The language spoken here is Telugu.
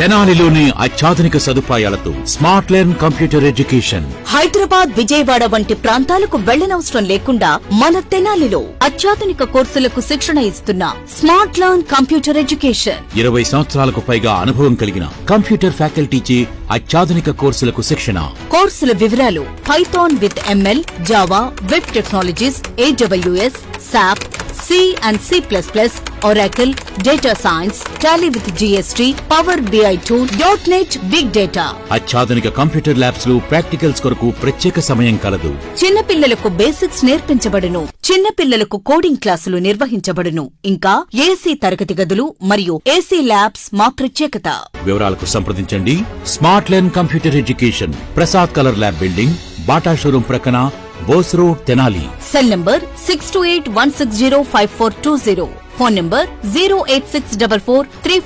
తెనాలిలోని అత్యాధునిక సదుపాయాలతో smart learn computer education. Hyderabad, Vijayawada వంటి ప్రాంతాలకు వెళ్లనవసరం లేకుండా మన తెనాలిలో అత్యాధునిక కోర్సులకు శిక్షణ ఇస్తున్న స్మార్ట్ లెర్న్ కంప్యూటర్ ఎడ్యుకేషన్. 20 సంవత్సరాలకు పైగా అనుభవం కలిగిన కంప్యూటర్ ఫ్యాకల్టీచే అత్యాధునిక కోర్సులకు శిక్షణ. కోర్సుల వివరాలు: Python with ML, Java, web technologies, AWS, SAP, C and C++, Oracle, Data Science, Tally with GST, Power BI tool, .NET, Big Data. అత్యాధునిక కంప్యూటర్ ల్యాబ్స్ లో ప్రాక్టికల్స్ కొరకు ప్రత్యేక సమయం కలదు. చిన్నపిల్లలకు బేసిక్స్ నేర్పించబడును. చిన్నపిల్లలకు కోడింగ్ క్లాసులు నిర్వహించబడును. ఇంకా AC తరగతి గదులు మరియు AC ల్యాబ్స్ మా ప్రత్యేకత. వివరాలకు సంప్రదించండి. Smart learn computer education, Prasad colour lab building, Bata showroom ప్రక్కన, Bose road, Tenali. Cell number 6281605420. Phone number 0864435